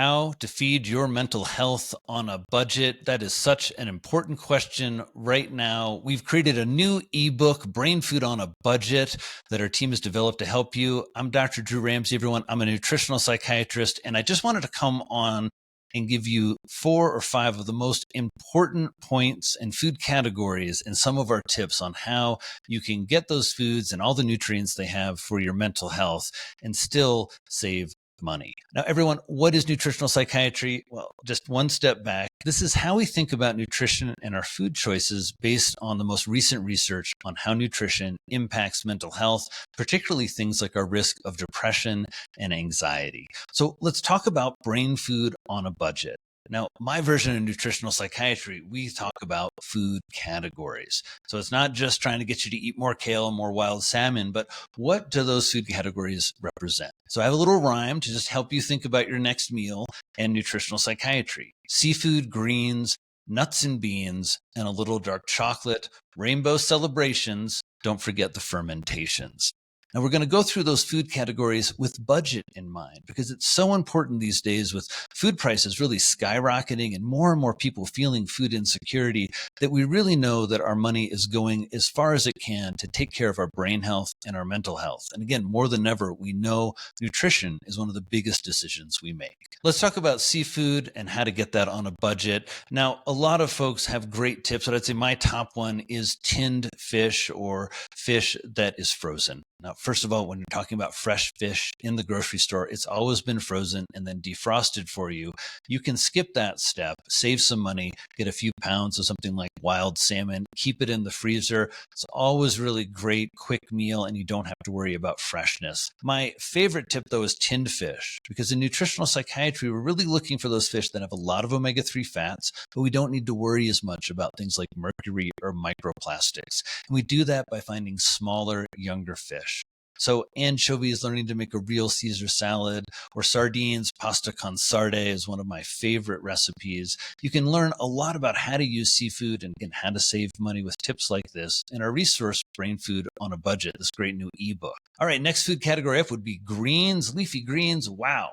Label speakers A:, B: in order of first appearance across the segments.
A: How to feed your mental health on a budget? That is such an important question right now. We've created a new ebook, Brain Food on a Budget, that our team has developed to help you. I'm Dr. Drew Ramsey, everyone. I'm a nutritional psychiatrist, and I just wanted to come on and give you 4 or 5 of the most important points and food categories and some of our tips on how you can get those foods and all the nutrients they have for your mental health and still save money. Now, everyone, what is nutritional psychiatry? Well, just one step back. This is how we think about nutrition and our food choices based on the most recent research on how nutrition impacts mental health, particularly things like our risk of depression and anxiety. So let's talk about brain food on a budget. Now, my version of nutritional psychiatry, we talk about food categories. So it's not just trying to get you to eat more kale and more wild salmon, but what do those food categories represent? So I have a little rhyme to just help you think about your next meal and nutritional psychiatry. Seafood, greens, nuts and beans, and a little dark chocolate, rainbow celebrations. Don't forget the fermentations. Now, we're going to go through those food categories with budget in mind because it's so important these days with food prices really skyrocketing and more people feeling food insecurity that we really know that our money is going as far as it can to take care of our brain health and our mental health. And again, more than ever, we know nutrition is one of the biggest decisions we make. Let's talk about seafood and how to get that on a budget. Now, a lot of folks have great tips, but I'd say my top one is tinned fish or fish that is frozen. Now, first of all, when you're talking about fresh fish in the grocery store, it's always been frozen and then defrosted for you. You can skip that step, save some money, get a few pounds of something like wild salmon, keep it in the freezer. It's always really great, quick meal, and you don't have to worry about freshness. My favorite tip, though, is tinned fish, because in nutritional psychiatry, we're really looking for those fish that have a lot of omega-3 fats, but we don't need to worry as much about things like mercury or microplastics. And we do that by finding smaller, younger fish. So anchovies, learning to make a real Caesar salad, or sardines, pasta con sarde is one of my favorite recipes. You can learn a lot about how to use seafood and how to save money with tips like this in our resource, Brain Food on a Budget, this great new ebook. All right, next food category up would be greens, leafy greens. Wow,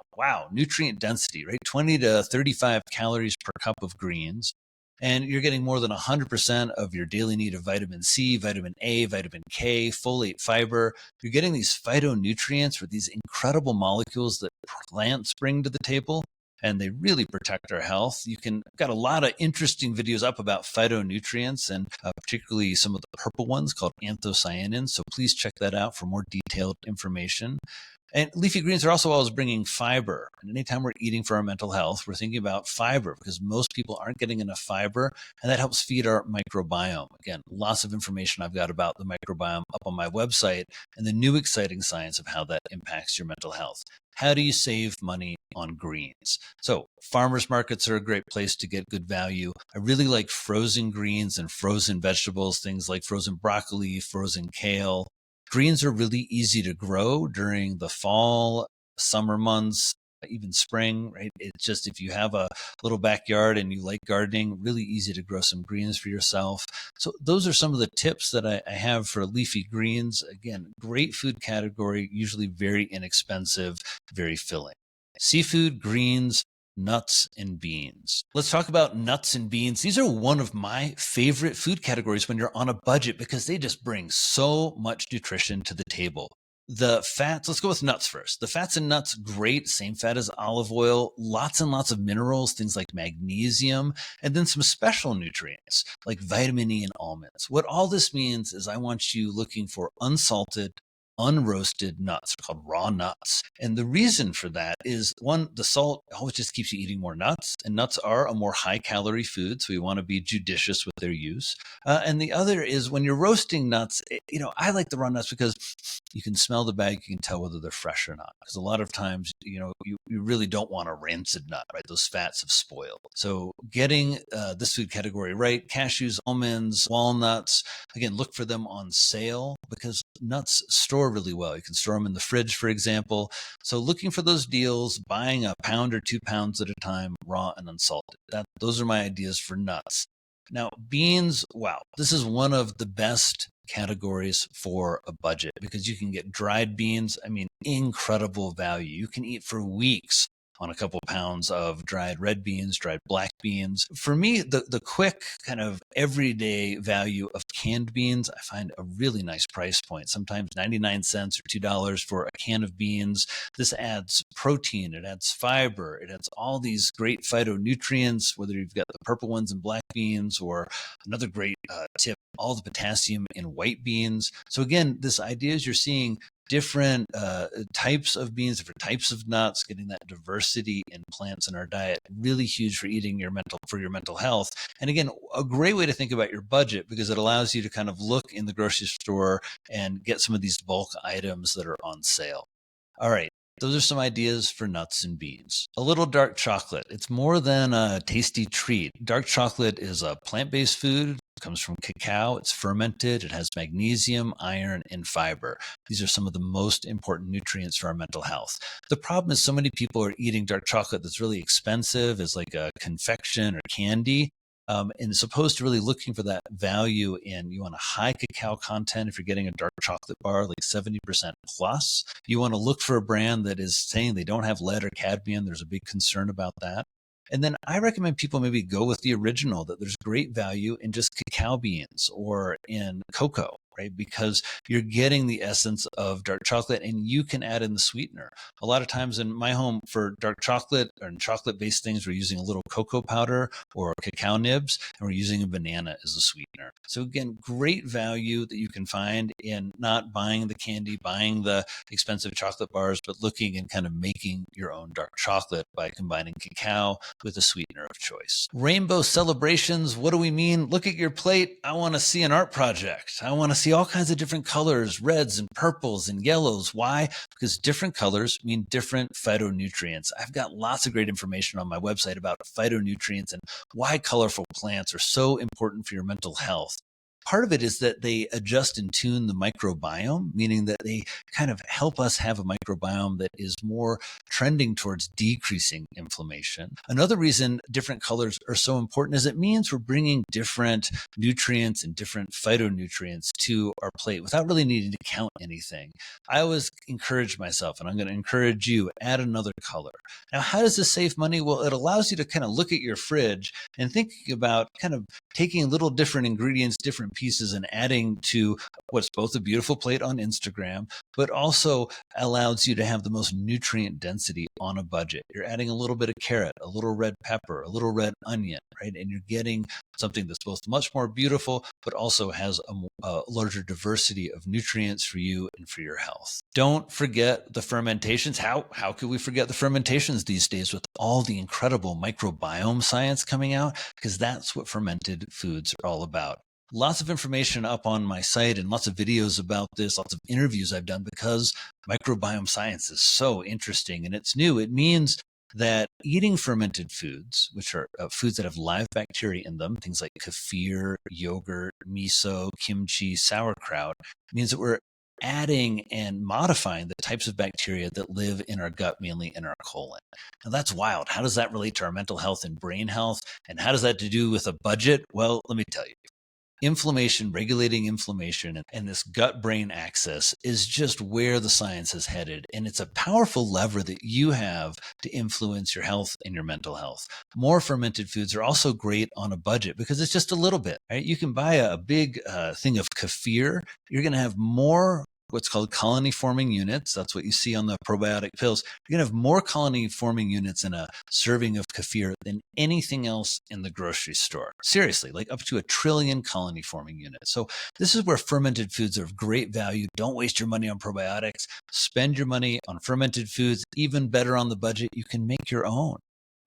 A: nutrient density, right? 20 to 35 calories per cup of greens. And you're getting more than 100% of your daily need of vitamin C, vitamin A, vitamin K, folate, fiber. You're getting these phytonutrients, or these incredible molecules that plants bring to the table, and they really protect our health. Got a lot of interesting videos up about phytonutrients, and particularly some of the purple ones called anthocyanins. So please check that out for more detailed information. And leafy greens are also always bringing fiber. And anytime we're eating for our mental health, we're thinking about fiber because most people aren't getting enough fiber, and that helps feed our microbiome. Again, lots of information I've got about the microbiome up on my website and the new exciting science of how that impacts your mental health. How do you save money on greens? So farmers markets are a great place to get good value. I really like frozen greens and frozen vegetables, things like frozen broccoli, frozen kale. Greens are really easy to grow during the fall, summer months, even spring, right? It's just, if you have a little backyard and you like gardening, really easy to grow some greens for yourself. So those are some of the tips that I have for leafy greens. Again, great food category, usually very inexpensive, very filling. Seafood, greens, nuts, and beans. Let's talk about nuts and beans. These are one of my favorite food categories when you're on a budget because they just bring so much nutrition to the table. The fats, let's go with nuts first. The fats in nuts, great, same fat as olive oil, lots and lots of minerals, things like magnesium, and then some special nutrients like vitamin E and almonds. What all this means is I want you looking for unsalted, unroasted nuts, called raw nuts. And the reason for that is, one, the salt always just keeps you eating more nuts, and nuts are a more high calorie food, so we want to be judicious with their use. And the other is, when you're roasting nuts, I like the raw nuts because you can smell the bag, you can tell whether they're fresh or not. Because a lot of times, you really don't want a rancid nut, right? Those fats have spoiled. So getting this food category right, cashews, almonds, walnuts, again, look for them on sale because nuts store really well. You can store them in the fridge, for example. So looking for those deals, buying a pound or 2 pounds at a time, raw and unsalted. Those are my ideas for nuts. Now, beans, wow, this is one of the best categories for a budget because you can get dried beans. I mean, incredible value. You can eat for weeks on a couple pounds of dried red beans, dried black beans. For me, the quick kind of everyday value of canned beans, I find a really nice price point, sometimes 99 cents or $2 for a can of beans. This adds protein, it adds fiber, it adds all these great phytonutrients, whether you've got the purple ones in black beans or another great tip, all the potassium in white beans. So again, this idea is you're seeing different types of beans, different types of nuts, getting that diversity in plants in our diet, really huge for your mental health. And again, a great way to think about your budget, because it allows you to kind of look in the grocery store and get some of these bulk items that are on sale. All right. Those are some ideas for nuts and beans. A little dark chocolate. It's more than a tasty treat. Dark chocolate is a plant-based food. It comes from cacao. It's fermented. It has magnesium, iron, and fiber. These are some of the most important nutrients for our mental health. The problem is so many people are eating dark chocolate that's really expensive, as like a confection or candy. And as opposed to really looking for that value in, you want a high cacao content. If you're getting a dark chocolate bar, like 70% plus, you want to look for a brand that is saying they don't have lead or cadmium. There's a big concern about that. And then I recommend people maybe go with the original, that there's great value in just cacao beans or in cocoa, right? Because you're getting the essence of dark chocolate and you can add in the sweetener. A lot of times in my home for dark chocolate and chocolate-based things, we're using a little cocoa powder or cacao nibs, and we're using a banana as a sweetener. So again, great value that you can find in not buying the candy, buying the expensive chocolate bars, but looking and kind of making your own dark chocolate by combining cacao with a sweetener of choice. Rainbow celebrations. What do we mean? Look at your plate. I want to see an art project. I want to see all kinds of different colors, reds and purples and yellows. Why? Because different colors mean different phytonutrients. I've got lots of great information on my website about phytonutrients and why colorful plants are so important for your mental health. Part of it is that they adjust and tune the microbiome, meaning that they kind of help us have a microbiome that is more trending towards decreasing inflammation. Another reason different colors are so important is it means we're bringing different nutrients and different phytonutrients to our plate without really needing to count anything. I always encourage myself, and I'm going to encourage you, add another color. Now, how does this save money? Well, it allows you to kind of look at your fridge and thinking about kind of taking little different ingredients, different pieces, and adding to what's both a beautiful plate on Instagram, but also allows you to have the most nutrient density on a budget. You're adding a little bit of carrot, a little red pepper, a little red onion, right? And you're getting something that's both much more beautiful, but also has a larger diversity of nutrients for you and for your health. Don't forget the fermentations. How could we forget the fermentations these days with all the incredible microbiome science coming out? Because that's what fermented foods are all about. Lots of information up on my site and lots of videos about this, lots of interviews I've done, because microbiome science is so interesting and it's new. It means that eating fermented foods, which are foods that have live bacteria in them, things like kefir, yogurt, miso, kimchi, sauerkraut, means that we're adding and modifying the types of bacteria that live in our gut, mainly in our colon. Now that's wild. How does that relate to our mental health and brain health? And how does that to do with a budget? Well, let me tell you. Inflammation, regulating inflammation, and this gut-brain axis is just where the science is headed. And it's a powerful lever that you have to influence your health and your mental health. More fermented foods are also great on a budget because it's just a little bit, right? You can buy a big thing of kefir. You're going to have more what's called colony forming units. That's what you see on the probiotic pills. You're going to have more colony forming units in a serving of kefir than anything else in the grocery store. Seriously, like up to 1 trillion colony forming units. So this is where fermented foods are of great value. Don't waste your money on probiotics. Spend your money on fermented foods. Even better on the budget, you can make your own.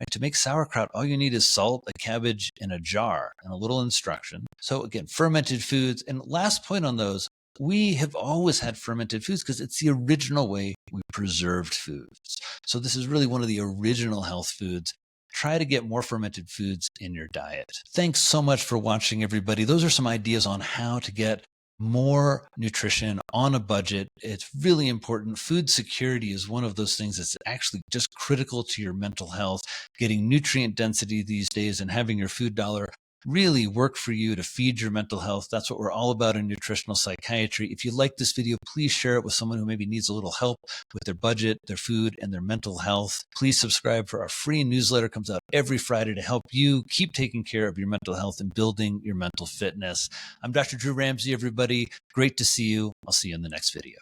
A: Right? To make sauerkraut, all you need is salt, a cabbage, and a jar, and a little instruction. So again, fermented foods. And last point on those, we have always had fermented foods because it's the original way we preserved foods. So this is really one of the original health foods. Try to get more fermented foods in your diet. Thanks so much for watching, everybody. Those are some ideas on how to get more nutrition on a budget. It's really important. Food security is one of those things that's actually just critical to your mental health. Getting nutrient density these days and having your food dollar really work for you to feed your mental health. That's what we're all about in nutritional psychiatry. If you like this video, please share it with someone who maybe needs a little help with their budget, their food, and their mental health. Please subscribe for our free newsletter. It comes out every Friday to help you keep taking care of your mental health and building your mental fitness. I'm Dr. Drew Ramsey, everybody. Great to see you. I'll see you in the next video.